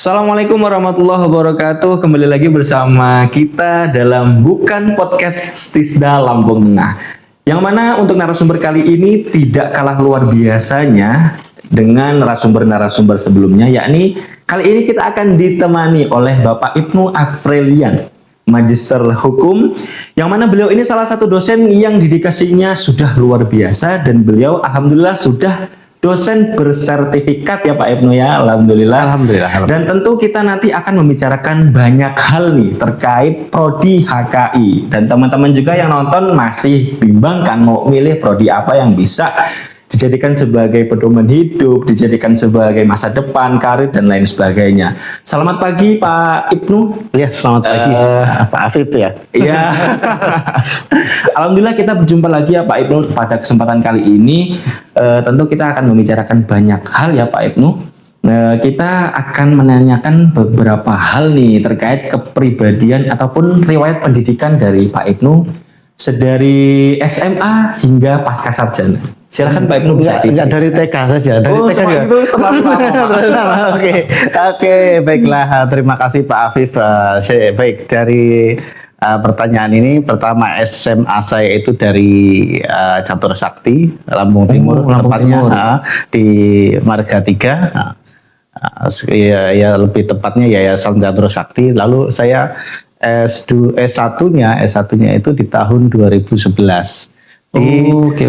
Assalamualaikum warahmatullahi wabarakatuh. Kembali lagi bersama kita dalam Bukan Podcast Stisda Lampung Tengah. Yang mana untuk narasumber kali ini tidak kalah luar biasanya dengan narasumber-narasumber sebelumnya, yakni kali ini kita akan ditemani oleh Bapak Ibnu Afrelian, Magister Hukum, yang mana beliau ini salah satu dosen yang dedikasinya sudah luar biasa dan beliau alhamdulillah sudah dosen bersertifikat ya Pak Ibnu ya, alhamdulillah. Alhamdulillah. Dan tentu kita nanti akan membicarakan banyak hal nih terkait prodi HKI, dan teman-teman juga yang nonton masih bimbang kan mau milih prodi apa yang bisa dijadikan sebagai pedoman hidup, dijadikan sebagai masa depan, karir dan lain sebagainya. Selamat pagi Pak Ibnu. Ya, selamat pagi Pak Afif ya. Iya. Alhamdulillah kita berjumpa lagi ya Pak Ibnu pada kesempatan kali ini. Tentu kita akan membicarakan banyak hal ya Pak Ibnu. Kita akan menanyakan beberapa hal nih terkait kepribadian ataupun riwayat pendidikan dari Pak Ibnu sedari SMA hingga pasca sarjana. Silakan Pak Ibnu bisa Enggak dari TK saja, dari TK semua ya. itu terlalu lama. Oke, baiklah. Terima kasih Pak Afif. Baik, dari pertanyaan ini, pertama SMA saya itu dari Catur Sakti, Lampung Timur, Lampung tepatnya Timur. di Marga 3. Ya lebih tepatnya Yayasan Catur Sakti. Lalu saya S1-nya itu di tahun 2011. Oke.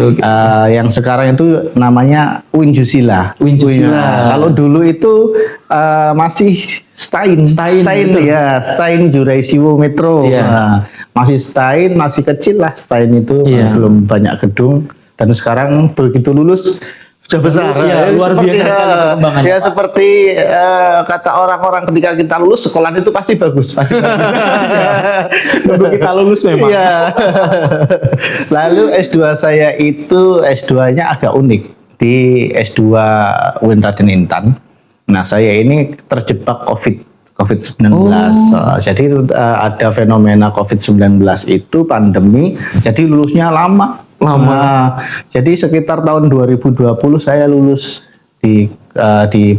Yang sekarang itu namanya Winjusila. Kalau dulu itu masih Stein ya, Stein Juraisiwo Metro. Iya. Masih Stein, masih kecil lah Stein itu, Iya. belum banyak gedung. Dan sekarang begitu lulus sudah besar. Iya, luar biasa sekali perkembangannya, Ya Pak. seperti kata orang-orang ketika kita lulus sekolah itu pasti bagus. Nunggu kita lulus memang. Iya. Lalu S2 saya itu S2-nya agak unik di S2 UIN Raden Intan. Nah, saya ini terjebak COVID-19. Jadi ada fenomena COVID-19 itu pandemi, jadi lulusnya lama. Jadi sekitar tahun 2020 saya lulus di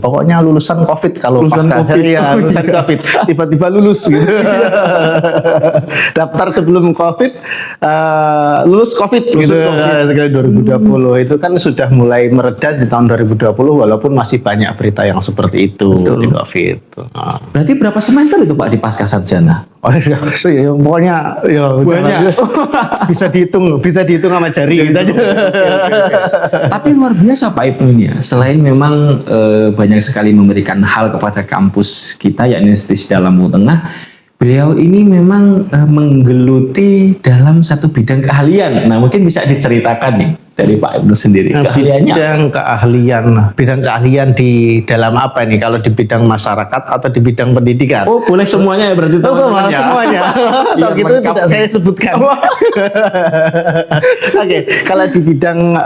pokoknya lulusan COVID kalau Lulusan pasca COVID. ya, lulusan COVID tiba-tiba lulus gitu. Daftar sebelum COVID, lulus COVID gitu. Sekali 2020 itu kan sudah mulai mereda di tahun 2020 walaupun masih banyak berita yang seperti itu. Betul. Di COVID. Berarti berapa semester itu Pak di pasca sarjana? Oh ya, pokoknya ya Banyak. bisa dihitung sama jari gitu aja. Tapi luar biasa Pak Ibnu ini ya. Selain memang banyak sekali memberikan hal kepada kampus kita yakni Stisda Lampung Tengah, beliau ini memang menggeluti dalam satu bidang keahlian. Nah, mungkin bisa diceritakan nih dari Pak Ibnu sendiri keahliannya. Bidang keahlian di dalam apa ini? Kalau di bidang masyarakat atau di bidang pendidikan? Oh, boleh semuanya ya berarti teman-teman ya. Semuanya. Atau gitu lengkap. tidak saya sebutkan. Oke, kalau di bidang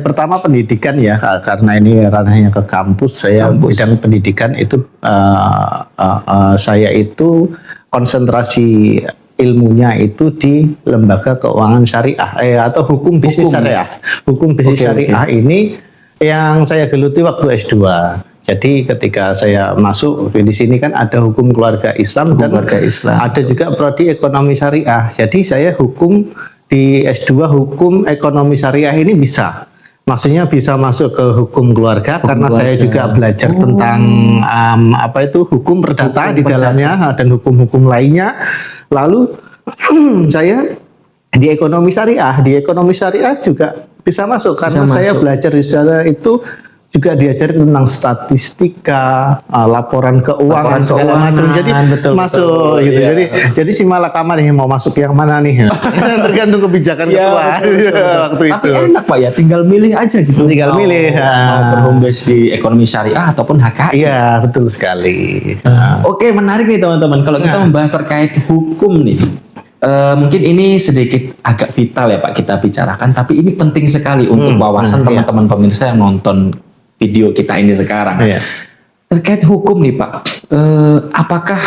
pertama pendidikan ya, karena ini ranahnya ke kampus, bidang pendidikan itu saya itu konsentrasi ilmunya itu di lembaga keuangan syariah atau hukum bisnis syariah. Hukum bisnis syariah ini yang saya geluti waktu S2. Jadi ketika saya masuk di sini kan ada hukum keluarga Islam dan ada juga prodi ekonomi syariah. Jadi saya hukum di S2 hukum ekonomi syariah ini bisa. Maksudnya bisa masuk ke hukum keluarga karena saya juga belajar tentang hukum perdata di dalamnya dan hukum-hukum lainnya. Lalu saya di ekonomi syariah juga bisa masuk karena saya belajar di sana itu juga diajari tentang statistika, laporan keuangan segala macam. Jadi masuk gitu. Jadi si malakama nih mau masuk yang mana nih? Tergantung kebijakan ketua waktu itu. Tapi enak Pak ya, tinggal milih aja gitu. Tinggal milih. Mau berhome base di ekonomi syariah ataupun HKI. Iya, betul sekali. Oke, menarik nih teman-teman. Kalau kita membahas terkait hukum nih, mungkin ini sedikit agak vital ya Pak kita bicarakan, tapi ini penting sekali untuk wawasan teman-teman pemirsa yang nonton video kita ini sekarang. Terkait hukum nih Pak, apakah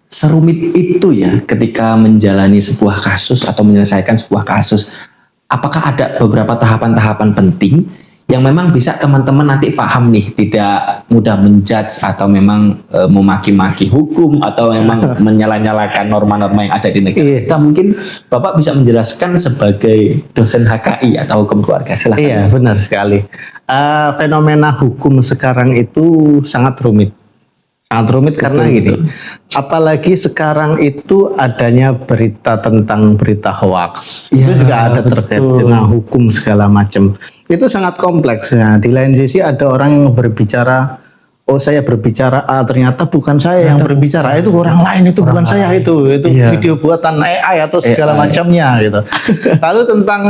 serumit itu ya ketika menjalani sebuah kasus atau menyelesaikan sebuah kasus? Apakah ada beberapa tahapan-tahapan penting yang memang bisa teman-teman nanti paham nih, tidak mudah menjudge atau memang memaki-maki hukum atau memang menyala-nyalakan norma-norma yang ada di negara Iya. kita. Mungkin Bapak bisa menjelaskan sebagai dosen HKI atau hukum keluarga, silahkan. Iya, benar sekali. Fenomena hukum sekarang itu sangat rumit. Sangat rumit karena gini, apalagi sekarang itu adanya berita tentang berita hoax. Ya, itu juga ada terkait dengan hukum segala macam. Itu sangat kompleks. Nah, di lain sisi ada orang yang berbicara, oh saya berbicara A, ternyata bukan saya yang berbicara, itu orang lain, itu bukan saya, itu Iya. video buatan AI atau segala macamnya gitu. Lalu tentang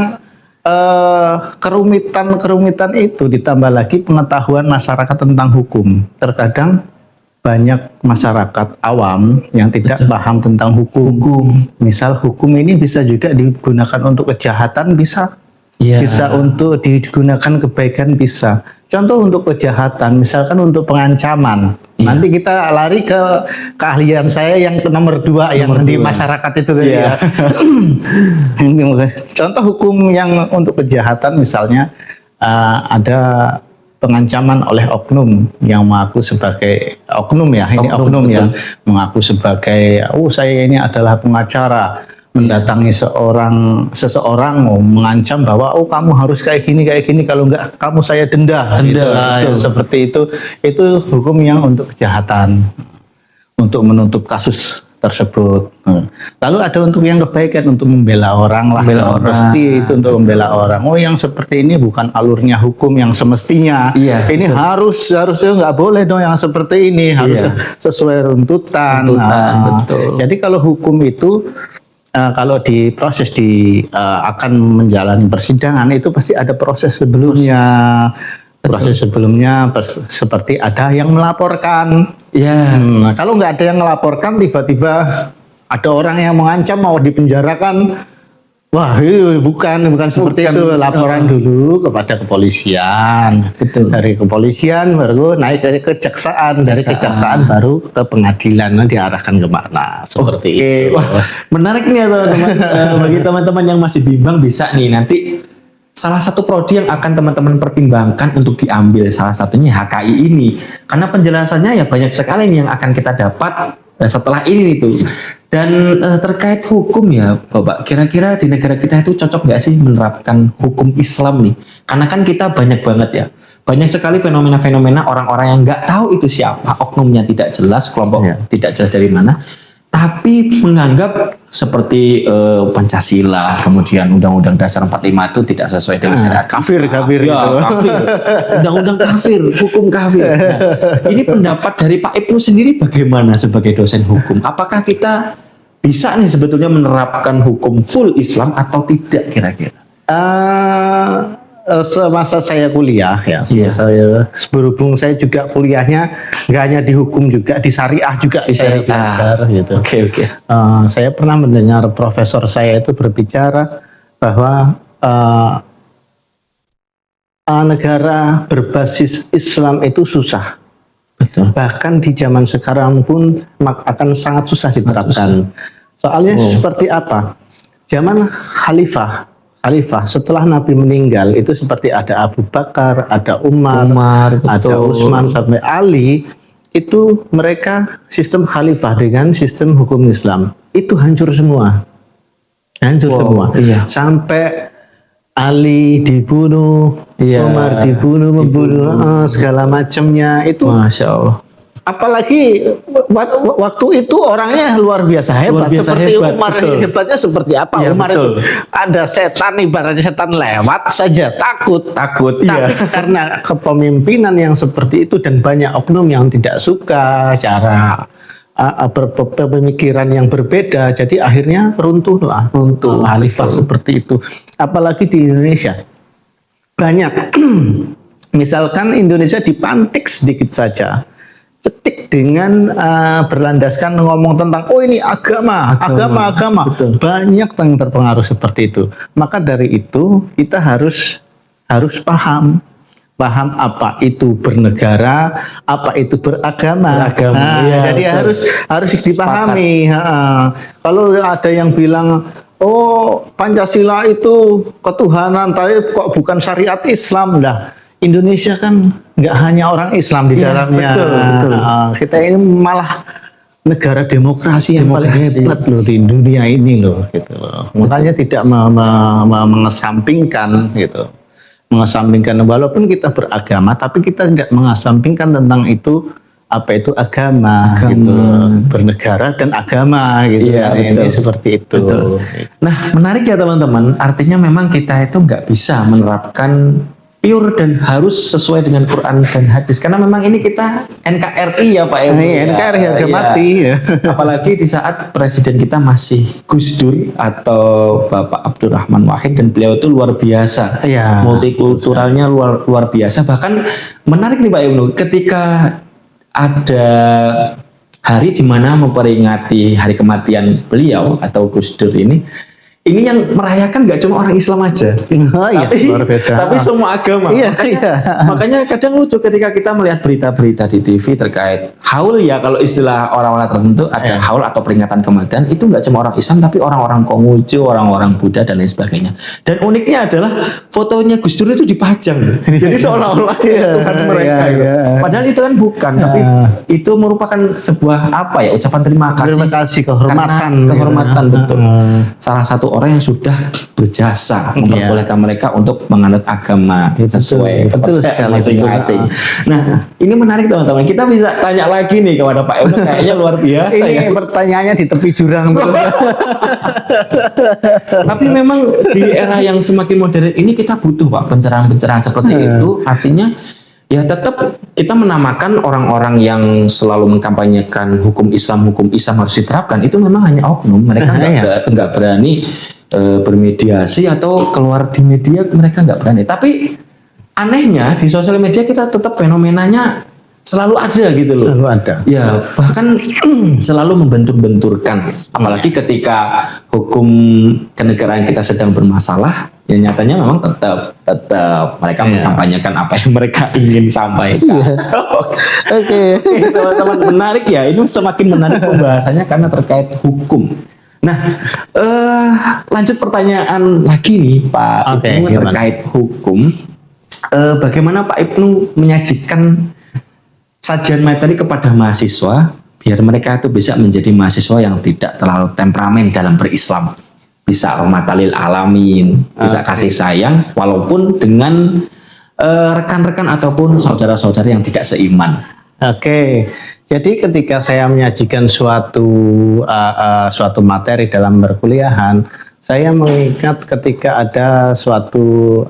kerumitan itu ditambah lagi pengetahuan masyarakat tentang hukum. Terkadang banyak masyarakat awam yang tidak paham tentang hukum. Misal hukum ini bisa juga digunakan untuk kejahatan, bisa. Iya. Bisa untuk digunakan kebaikan, bisa. Contoh untuk kejahatan, misalkan untuk pengancaman. Nanti kita lari ke keahlian saya yang nomor 2 yang di masyarakat itu tadi ya. Contoh hukum yang untuk kejahatan misalnya ada pengancaman oleh oknum yang mengaku sebagai oknum ya, ini oknum yang mengaku sebagai saya ini adalah pengacara, mendatangi seseorang mau mengancam bahwa kamu harus kayak gini kalau enggak kamu saya denda gitu. Yang seperti itu hukum yang untuk kejahatan, untuk menutup kasus tersebut. Lalu ada untuk yang kebaikan, untuk membela orang lah, pasti itu untuk membela orang. Yang seperti ini bukan alurnya hukum yang semestinya. Ini harusnya nggak boleh dong yang seperti ini, harus sesuai runtutan. Betul. Jadi kalau hukum itu kalau diproses akan menjalani persidangan itu pasti ada proses sebelumnya. Proses sebelumnya seperti ada yang melaporkan. Kalau nggak ada yang melaporkan, tiba-tiba ada orang yang mengancam mau dipenjarakan. Wah, bukan seperti itu. Laporan dulu kepada kepolisian. Dari kepolisian baru naik ke kejaksaan. Dari kejaksaan baru ke pengadilan, diarahkan kemana. Seperti itu. Wah, menarik nih ya teman-teman. Bagi teman-teman yang masih bimbang bisa nih nanti salah satu prodi yang akan teman-teman pertimbangkan untuk diambil salah satunya HKI ini. Karena penjelasannya ya banyak sekali nih yang akan kita dapat setelah ini tuh. Dan terkait hukum ya Bapak, kira-kira di negara kita itu cocok nggak sih menerapkan hukum Islam nih? Karena kan kita banyak banget ya, banyak sekali fenomena-fenomena orang-orang yang nggak tahu itu siapa, oknumnya tidak jelas, kelompok tidak jelas dari mana, tapi menganggap seperti Pancasila, kemudian Undang-Undang Dasar 45 itu tidak sesuai dengan syariat. Kafir ya, itu. Kafir. Undang-undang kafir, hukum kafir. Nah, ini pendapat dari Pak Ibnu sendiri bagaimana sebagai dosen hukum? Apakah kita bisa nih sebetulnya menerapkan hukum full Islam atau tidak kira-kira? Semasa saya kuliah ya, saya berhubung saya juga kuliahnya nggak hanya di hukum juga di syariah juga saya belajar gitu. Oke. Saya pernah mendengar profesor saya itu berbicara bahwa negara berbasis Islam itu susah. Betul. Bahkan di zaman sekarang pun akan sangat susah diterapkan. Soalnya seperti apa? Zaman khalifah setelah Nabi meninggal itu seperti ada Abu Bakar, ada Umar ada Utsman sampai Ali, itu mereka sistem khalifah dengan sistem hukum Islam itu hancur semua. Sampai Ali dibunuh, Umar membunuh segala macamnya itu. Masya Allah. Apalagi waktu itu orangnya luar biasa hebat. Seperti Umar, hebatnya seperti apa? Umar itu ada setan, ibaratnya setan lewat saja takut. Tapi karena kepemimpinan yang seperti itu dan banyak oknum yang tidak suka cara pemikiran yang berbeda, jadi akhirnya runtuh khalifah seperti itu. Apalagi di Indonesia banyak. Misalkan Indonesia dipantik sedikit saja, cetik dengan berlandaskan ngomong tentang ini agama. Betul. Banyak yang terpengaruh seperti itu. Maka dari itu kita harus paham apa itu bernegara, apa itu beragama. Jadi harus dipahami. Kalau ada yang bilang Pancasila itu ketuhanan, tapi kok bukan syariat Islam lah. Indonesia kan nggak hanya orang Islam di Iya, dalamnya. betul. Kita ini malah negara demokrasi yang paling hebat loh di dunia ini loh, gitu loh. Makanya tidak mengesampingkan gitu. Mengesampingkan walaupun kita beragama, tapi kita tidak mengesampingkan tentang itu apa itu agama. Gitu. Bernegara dan agama gitu. Iya, Nah, betul. ini seperti itu. Betul. Nah, menarik ya teman-teman. Artinya memang kita itu nggak bisa menerapkan pure dan harus sesuai dengan Quran dan hadis. Karena memang ini kita NKRI ya Pak Ebnu. Ini NKRI harga Iya. mati ya. Apalagi di saat presiden kita masih Gus Dur atau Bapak Abdurrahman Wahid, dan beliau itu luar biasa. Iya. Multikulturalnya luar biasa. Bahkan menarik nih Pak Ibnu, ketika ada hari di mana memperingati hari kematian beliau atau Gus Dur ini yang merayakan nggak cuma orang Islam aja, Oh iya, luar biasa. tapi semua agama. Iya, makanya, iya. makanya kadang lucu ketika kita melihat berita-berita di TV terkait haul ya, kalau istilah orang-orang tertentu ada haul atau peringatan kematian, itu nggak cuma orang Islam tapi orang-orang Konghucu, orang-orang Buddha dan lain sebagainya. Dan uniknya adalah fotonya Gus Dur itu dipajang, jadi seolah-olah Tuhan mereka. iya, gitu. iya. Padahal itu kan bukan, tapi itu merupakan sebuah apa ya, ucapan terima kasih. Terima kasih, kehormatan. Karena kehormatan, Gitu. betul. Salah satu orang yang sudah berjasa memperbolehkan mereka untuk menganut agama sesuai betul kepercayaan sekali. masing-masing. Nah, ini menarik teman-teman. Kita bisa tanya lagi nih kepada Pak Ebnu, kayaknya luar biasa Ini ya. pertanyaannya di tepi jurang terus. Tapi memang di era yang semakin modern ini kita butuh Pak pencerahan-pencerahan seperti itu. Artinya ya tetap kita menamakan orang-orang yang selalu mengkampanyekan hukum Islam harus diterapkan, itu memang hanya oknum. Mereka nggak berani bermediasi atau keluar di media, mereka nggak berani. Tapi anehnya di sosial media kita tetap fenomenanya selalu ada gitu loh. Selalu ada. Ya, bahkan selalu membentur-benturkan. Apalagi ketika hukum kenegaraan kita sedang bermasalah, ya nyatanya memang tetap mereka mengkampanyekan apa yang mereka ingin sampaikan. Oke. Teman-teman, menarik ya. Ini semakin menarik pembahasannya karena terkait hukum. Nah, lanjut pertanyaan lagi nih Pak Ibnu terkait hukum. Bagaimana Pak Ibnu menyajikan sajian materi kepada mahasiswa biar mereka itu bisa menjadi mahasiswa yang tidak terlalu temperamen dalam berislam, bisa rahmatal lil alamin, bisa kasih sayang walaupun dengan rekan-rekan ataupun saudara-saudara yang tidak seiman. Oke. Jadi ketika saya menyajikan suatu materi dalam perkuliahan, saya mengingat ketika ada suatu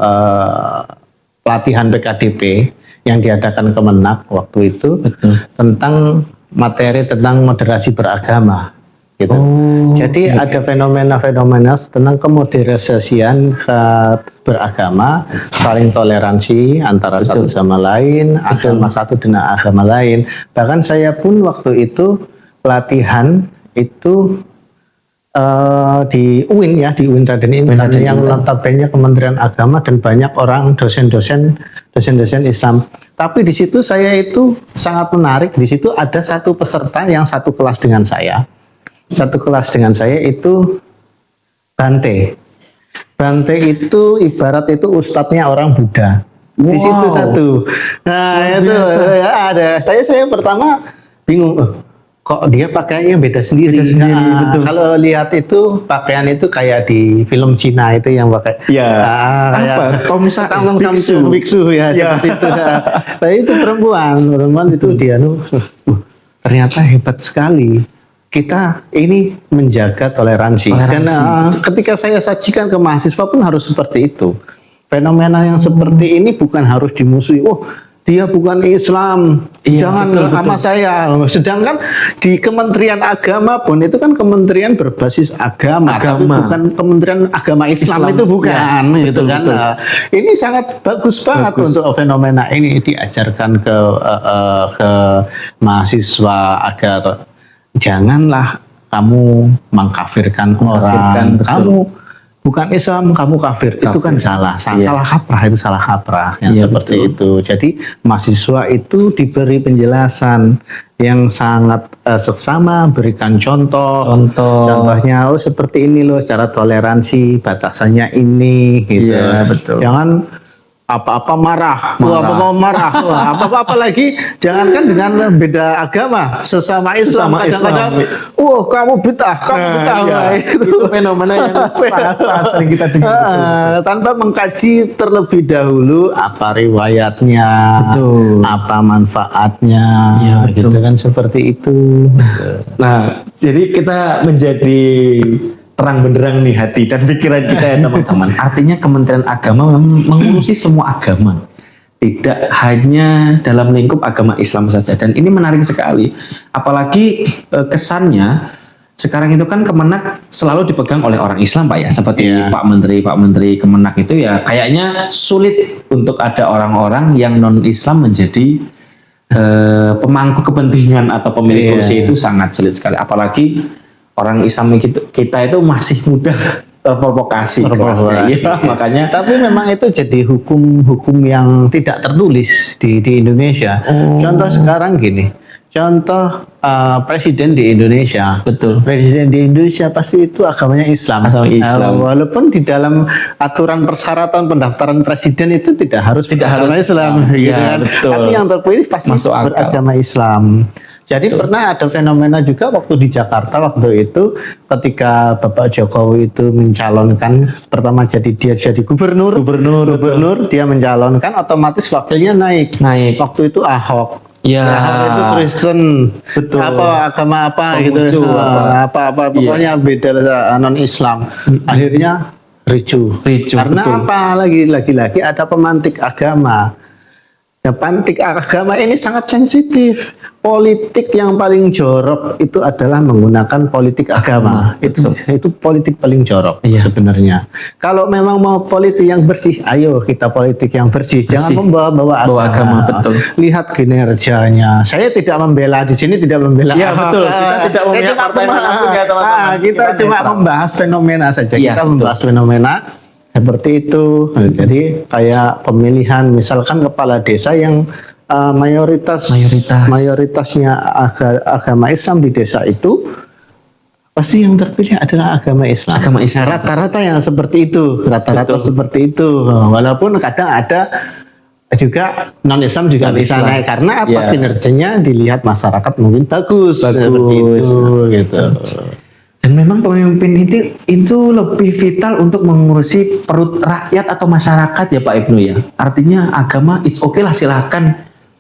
pelatihan PKDP yang diadakan Kemenak waktu itu. Betul. Tentang materi tentang moderasi beragama gitu. Jadi ada fenomena-fenomena tentang kemodernisasian beragama, saling toleransi antara satu sama lain, agama satu dengan agama lain. Bahkan saya pun waktu itu pelatihan itu di UIN ya, di UIN Raden Intan yang notabene Kementerian Agama dan banyak orang dosen-dosen Islam. Tapi di situ saya itu sangat menarik. Di situ ada satu peserta yang satu kelas dengan saya. Satu kelas dengan saya itu Bante. Bante itu ibarat itu ustadznya orang Buddha. Di situ satu. Nah, itu ya ada. Saya pertama bingung. Kok dia pakaiannya beda sendiri. Nah, betul. Kalau lihat itu pakaian itu kayak di film Cina itu yang pakai Apa? Tomsa biksu ya, seperti itu. Tapi itu perempuan itu dia ternyata hebat sekali. Kita ini menjaga toleransi. Dan ketika saya sajikan ke mahasiswa pun harus seperti itu. Fenomena yang seperti ini bukan harus dimusuhi. Dia bukan Islam, jangan sama saya. Sedangkan di Kementerian Agama pun itu kan kementerian berbasis agama. Tapi bukan Kementerian Agama Islam itu bukan, gitu kan. Nah, ini sangat bagus banget untuk fenomena ini diajarkan ke mahasiswa agar janganlah kamu mengkafirkan orang. Kamu bukan Islam, kamu kafir. Itu kan salah kaprah, itu salah kaprah yang seperti itu. Jadi mahasiswa itu diberi penjelasan yang sangat seksama, berikan contohnya seperti ini loh cara toleransi, batasannya ini gitu. Betul. Jangan apa-apa marah. Wah, apa-apa marah. Wah, apa-apa lagi jangankan dengan beda agama, sesama Islam Sesama kadang-kadang Islam. wah, kamu bid'ah, kamu bid'ah. Iya. Wah, Itu fenomena yang sangat sering kita dengar. tanpa mengkaji terlebih dahulu apa riwayatnya, Betul. apa manfaatnya, Iya, gitu betul. kan, seperti itu. Nah, jadi kita menjadi terang benderang nih hati dan pikiran kita ya teman-teman. Artinya Kementerian Agama mengurusi semua agama. Tidak hanya dalam lingkup agama Islam saja. Dan ini menarik sekali. Apalagi kesannya sekarang itu kan Kemenak selalu dipegang oleh orang Islam Pak ya. Seperti Iya. Pak Menteri Kemenak itu ya kayaknya sulit untuk ada orang-orang yang non-Islam menjadi pemangku kepentingan atau pemilik Iya. kursi itu sangat sulit sekali. Apalagi orang Islam kita itu masih mudah terprovokasi. Ya, makanya Tapi memang itu jadi hukum yang tidak tertulis di Indonesia. Contoh sekarang gini. Contoh presiden di Indonesia. betul. Presiden di Indonesia pasti itu agamanya Islam. Asal Islam. Walaupun di dalam aturan persyaratan pendaftaran presiden itu tidak harus beragama Islam. Gitu Ya, kan. betul. Tapi yang terpilih pasti Masuk akal. beragama Islam. Jadi pernah ada fenomena juga waktu di Jakarta waktu itu ketika Bapak Jokowi itu mencalonkan pertama dia jadi gubernur dia mencalonkan otomatis wakilnya naik. Waktu itu Ahok. Ya. Ahok itu Kristen. Betul. Apa agama apa Konghucu, gitu. Apa pokoknya beda non Islam. Akhirnya ricuh. Karena betul. apa lagi-lagi ada pemantik agama. Ya, pantik agama ini sangat sensitif. Politik yang paling jorok itu adalah menggunakan politik agama. Itu politik paling jorok sebenarnya. Kalau memang mau politik yang bersih, ayo kita politik yang bersih. Jangan membawa agama. Betul. Lihat kinerjanya. Saya tidak membela di sini, tidak membela. Iya, betul. Kita tidak membela partai manapun ya, teman-teman. Kita cuma netral. membahas fenomena saja. Iya, Kita betul. membahas fenomena seperti itu. Jadi kayak pemilihan misalkan kepala desa yang mayoritasnya agama Islam di desa itu pasti yang terpilih adalah agama Islam. Nah, rata-rata yang seperti itu, seperti itu. Walaupun kadang ada juga non Islam juga bisa naik karena apa, kinerjanya dilihat masyarakat mungkin bagus. Seperti itu, gitu. Dan memang pemimpin itu lebih vital untuk mengurusi perut rakyat atau masyarakat ya Pak Ibnu ya. Artinya agama it's okay lah, silakan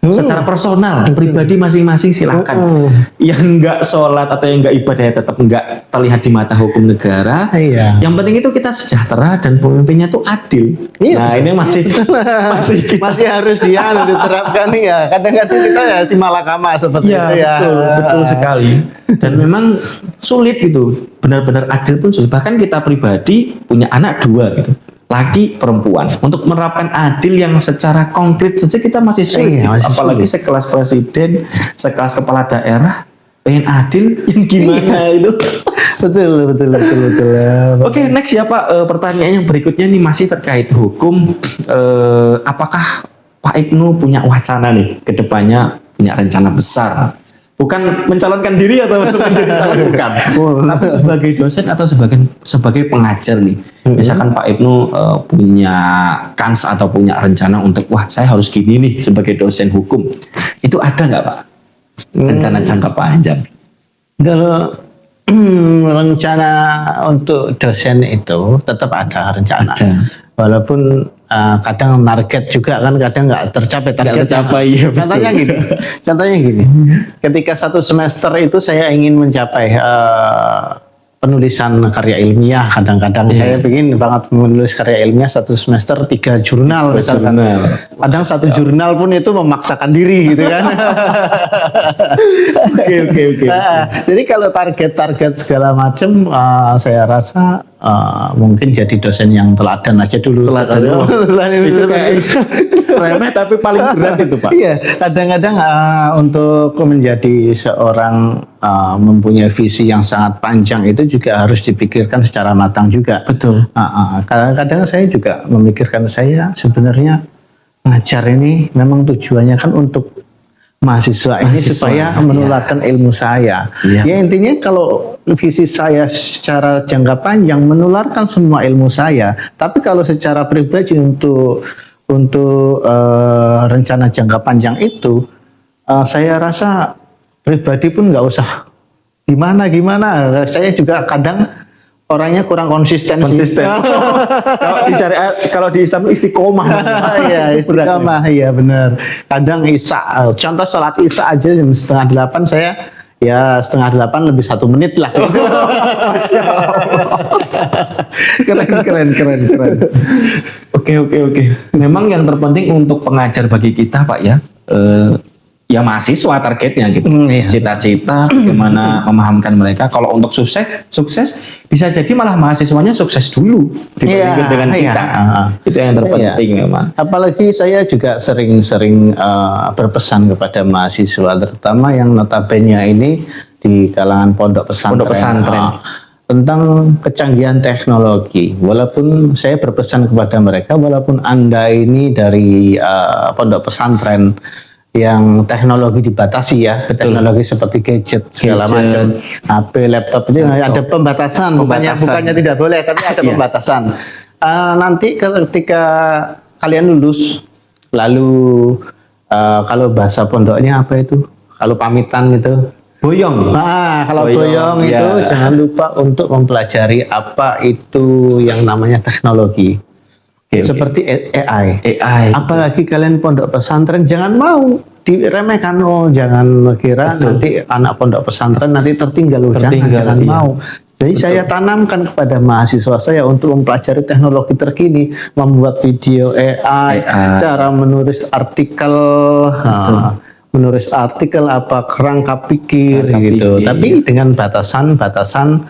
secara personal pribadi masing-masing silakan. Yang enggak sholat atau yang enggak ibadah tetap enggak terlihat di mata hukum negara. Iya. Yang penting itu kita sejahtera dan pemimpinnya tuh adil. Iya, nah ini masih masih harus diterapkan nih ya. Kadang-kadang kita ya si malakama seperti ya, itu ya. betul sekali. Dan memang sulit gitu, benar-benar adil pun sulit. Bahkan kita pribadi punya anak 2 gitu, laki perempuan. Untuk menerapkan adil yang secara konkret saja kita masih sulit. Apalagi sekelas presiden, sekelas kepala daerah, pengen adil yang gimana itu? betul. Oke, next ya Pak. Pertanyaan yang berikutnya nih masih terkait hukum. Apakah Pak Ibnu punya wacana nih ke depannya, punya rencana besar? Bukan mencalonkan diri atau untuk menjadi calon, bukan. Tapi sebagai dosen atau sebagai pengajar nih. Misalkan Pak Ibnu punya kans atau punya rencana untuk wah saya harus gini nih sebagai dosen hukum. Itu ada nggak Pak? Rencana jangka panjang? Kalau rencana untuk dosen itu tetap ada rencana. Walaupun kadang target juga kan kadang nggak tercapai Ya, Contohnya gini. Ketika 1 semester itu saya ingin mencapai penulisan karya ilmiah. Kadang-kadang saya ingin banget menulis karya ilmiah 1 semester 3 jurnal misalkan. Kadang 1 jurnal pun itu memaksakan diri gitu kan. Oke. Jadi kalau target-target segala macam saya rasa mungkin jadi dosen yang teladan aja dulu. Itu kayak remeh tapi paling berat itu Pak. Iya, kadang-kadang untuk menjadi seorang mempunyai visi yang sangat panjang itu juga harus dipikirkan secara matang juga. Betul. Kadang-kadang saya juga memikirkan saya sebenarnya ngajar ini memang tujuannya kan untuk mahasiswa ini supaya menularkan ilmu saya. Ya intinya kalau visi saya secara jangka panjang menularkan semua ilmu saya, tapi kalau secara pribadi untuk untuk rencana jangka panjang itu, saya rasa pribadi pun nggak usah gimana. Saya juga kadang orangnya kurang konsisten. Kalau di Islam istiqomah. Iya, istiqomah, iya benar. Kadang Isya, contoh sholat Isya aja jam 7:30 saya ya 7:30 lebih 1 menit lah. Masya Allah. Keren. Oke. Memang yang terpenting untuk pengajar bagi kita, Pak ya, ya mahasiswa targetnya gitu. Iya. Cita-cita bagaimana memahamkan mereka. Kalau untuk sukses bisa jadi malah mahasiswanya sukses dulu dibandingkan dengan kita. Itu yang terpenting memang. Apalagi saya juga sering-sering berpesan kepada mahasiswa, terutama yang notabene ini di kalangan pondok pesantren. Tentang kecanggihan teknologi. Walaupun saya berpesan kepada mereka, walaupun Anda ini dari pondok pesantren yang teknologi dibatasi ya, teknologi seperti gadget segala macam, HP, laptop itu ada pembatasan. Bukannya tidak boleh, tapi ada pembatasan. Nanti ketika kalian lulus, lalu kalau bahasa pondoknya apa itu? Kalau pamitan itu boyong. Nah, kalau boyong itu jangan lupa untuk mempelajari apa itu yang namanya teknologi. Seperti AI. Apalagi kalian pondok pesantren, jangan mau diremehkan. Jangan kira nanti anak pondok pesantren nanti tertinggal. Jangan mau. Jadi saya tanamkan kepada mahasiswa saya untuk mempelajari teknologi terkini, membuat video AI, cara menulis artikel, apa kerangka pikir gitu. Tapi dengan batasan-batasan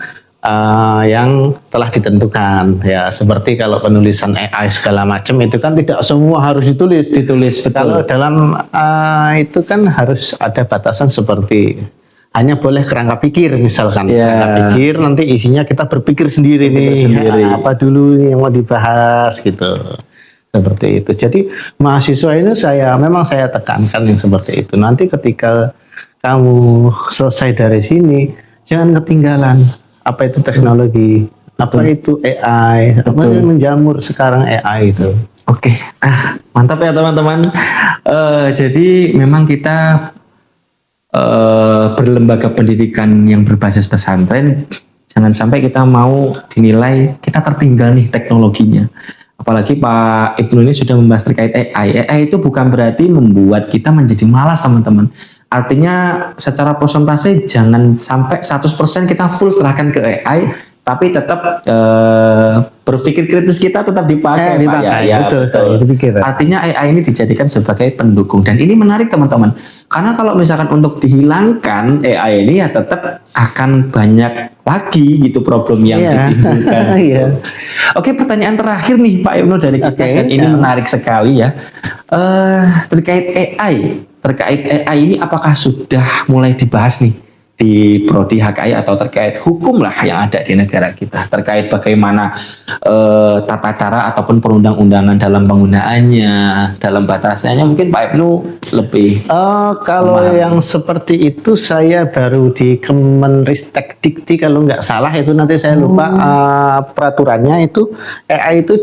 yang telah ditentukan ya, seperti kalau penulisan AI segala macam itu kan tidak semua harus ditulis. Kalau dalam itu kan harus ada batasan, seperti hanya boleh kerangka pikir misalkan. Kerangka pikir, nanti isinya kita berpikir sendiri apa dulu yang mau dibahas gitu. Seperti itu. Jadi mahasiswa ini memang saya tekankan yang seperti itu. Nanti ketika kamu selesai dari sini, jangan ketinggalan apa itu teknologi, apa itu AI, apa yang menjamur sekarang AI itu. Oke, mantap ya teman-teman. Jadi memang kita berlembaga pendidikan yang berbasis pesantren, jangan sampai kita mau dinilai kita tertinggal nih teknologinya. Apalagi Pak Ibnu ini sudah membahas terkait AI. AI itu bukan berarti membuat kita menjadi malas teman-teman. Artinya secara persentase jangan sampai 100% kita full serahkan ke AI, tapi tetap berpikir kritis kita tetap dipakai. Betul. Artinya AI ini dijadikan sebagai pendukung, dan ini menarik teman-teman. Karena kalau misalkan untuk dihilangkan AI ini ya tetap akan banyak lagi gitu problem yang ditimbulkan. Oke, pertanyaan terakhir nih Pak Ibnu dari kita, dan ini menarik sekali ya. Terkait AI ini apakah sudah mulai dibahas nih di Prodi HKI atau terkait hukum lah yang ada di negara kita, terkait bagaimana tata cara ataupun perundang-undangan dalam penggunaannya, dalam batasannya, mungkin Pak Ibnu lebih kalau yang seperti itu saya baru di Kemenristek Dikti kalau nggak salah, itu nanti saya lupa peraturannya itu AI itu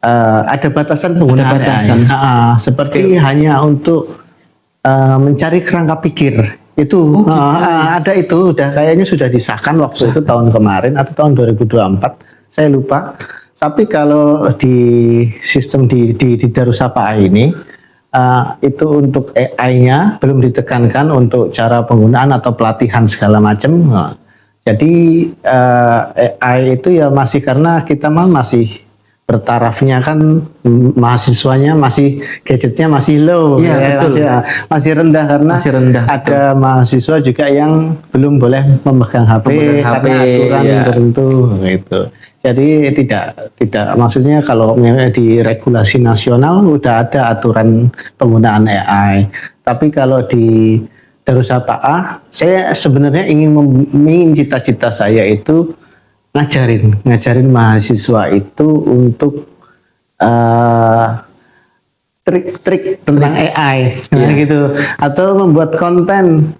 ada batasan penggunaan AI. Seperti hanya untuk mencari kerangka pikir. Itu ada, itu udah kayaknya sudah disahkan waktu itu tahun kemarin atau tahun 2024, saya lupa. Tapi kalau di sistem di Darussafaah ini itu untuk AI-nya belum ditekankan untuk cara penggunaan atau pelatihan segala macam. Jadi AI itu ya masih, karena kita masih bertarafnya kan, mahasiswanya gadgetnya masih low, masih rendah, karena ada mahasiswa juga yang belum boleh memegang HP karena aturan tertentu gitu. Jadi tidak maksudnya kalau di regulasi nasional udah ada aturan penggunaan AI, tapi kalau di Darussafaah saya sebenarnya ingin cita-cita saya itu ngajarin mahasiswa itu untuk trik-trik tentang AI gitu, atau membuat konten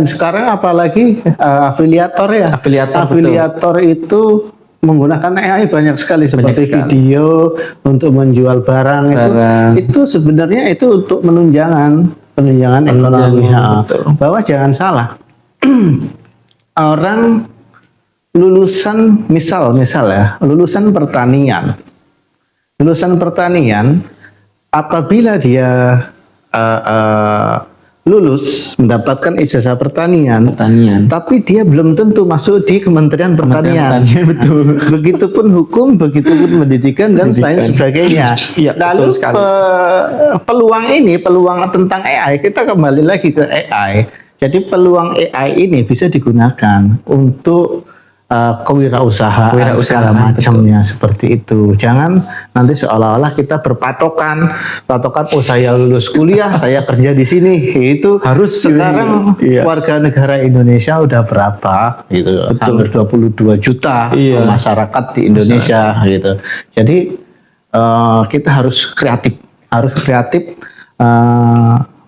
sekarang, apalagi afiliator betul. Itu menggunakan AI banyak sekali seperti sekali. video untuk menjual barang. Itu sebenarnya itu untuk penunjangan ekonomi. betul. Bahwa jangan salah. Orang lulusan lulusan pertanian apabila dia lulus mendapatkan ijazah pertanian, tapi dia belum tentu masuk di Kementerian Pertanian. Betul. Begitupun hukum, begitupun pendidikan dan lain sebagainya. Iya, Lalu betul sekali. peluang tentang AI, kita kembali lagi ke AI. Jadi peluang AI ini bisa digunakan untuk kewirausahaan segala macamnya seperti itu. Jangan nanti seolah-olah kita patokan saya lulus kuliah, saya kerja di sini. Itu Harus sekarang iya. warga negara Indonesia udah berapa? Gitu. Hampir 22 juta masyarakat di Indonesia gitu. Jadi kita harus kreatif,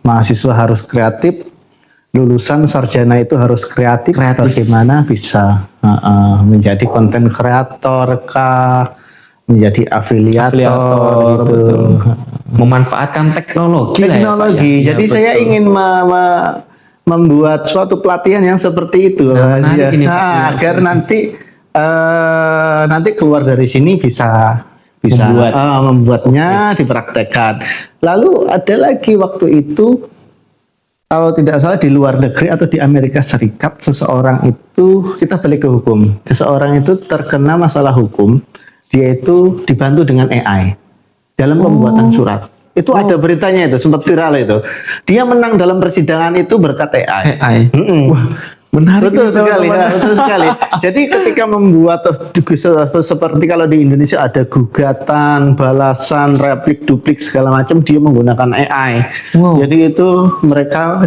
mahasiswa harus kreatif. Lulusan sarjana itu harus kreatif. Bagaimana bisa menjadi konten kreator kah, menjadi afiliator gitu. Betul. Memanfaatkan teknologi. Jadi ya, saya ingin membuat suatu pelatihan yang seperti itu agar nanti keluar dari sini bisa membuatnya dipraktekkan. Lalu ada lagi waktu itu, kalau tidak salah di luar negeri atau di Amerika Serikat, seseorang itu, kita balik ke hukum, seseorang itu terkena masalah hukum, dia itu dibantu dengan AI dalam pembuatan surat. Itu ada beritanya, itu sempat viral itu. Dia menang dalam persidangan itu berkat AI. Wah, menarik. Betul sekali. Jadi ketika membuat seperti kalau di Indonesia ada gugatan, balasan, replik, duplik segala macam, dia menggunakan AI. Jadi itu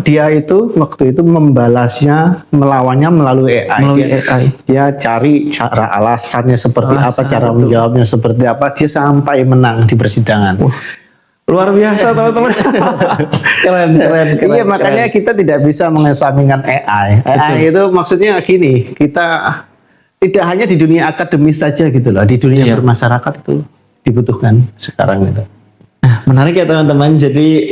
dia itu waktu itu membalasnya, melawannya melalui AI. Dia cari cara alasannya seperti apa, cara menjawabnya seperti apa, dia sampai menang di persidangan. Luar biasa teman-teman. keren. Iya, makanya kita tidak bisa mengesampingkan AI. AI itu maksudnya gini, kita tidak hanya di dunia akademis saja gitu loh, di dunia bermasyarakat itu dibutuhkan sekarang itu. Nah, menarik ya teman-teman. Jadi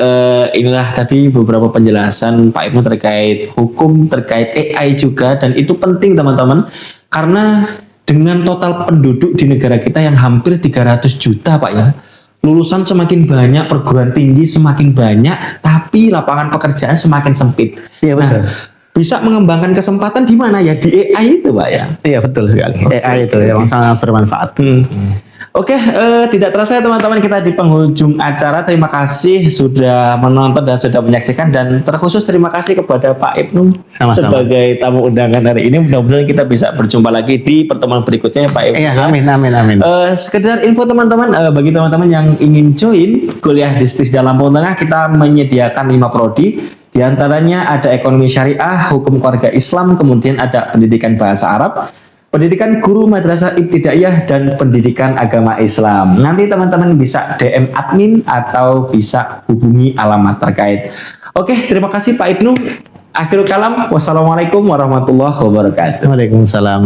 inilah tadi beberapa penjelasan Pak Ibnu terkait hukum, terkait AI juga, dan itu penting teman-teman, karena dengan total penduduk di negara kita yang hampir 300 juta Pak ya, lulusan semakin banyak, perguruan tinggi semakin banyak, tapi lapangan pekerjaan semakin sempit. Iya betul. Bisa mengembangkan kesempatan di mana ya? Di AI itu Pak ya? Iya betul sekali. AI itu yang sangat bermanfaat. Oke, tidak terasa ya teman-teman, kita di penghujung acara. Terima kasih sudah menonton dan sudah menyaksikan, dan terkhusus terima kasih kepada Pak Ibnu sebagai tamu undangan hari ini. Mudah-mudahan kita bisa berjumpa lagi di pertemuan berikutnya Pak Ibnu. Iya, amin. Sekedar info teman-teman, bagi teman-teman yang ingin join kuliah di Stisda Lampung Tengah, kita menyediakan 5 prodi. Di antaranya ada ekonomi syariah, hukum keluarga Islam, kemudian ada pendidikan bahasa Arab, pendidikan guru madrasah ibtidaiyah, dan pendidikan agama Islam. Nanti teman-teman bisa DM admin atau bisa hubungi alamat terkait. Oke, terima kasih Pak Ibnu. Akhirul kalam, wassalamualaikum warahmatullahi wabarakatuh. Waalaikumsalam.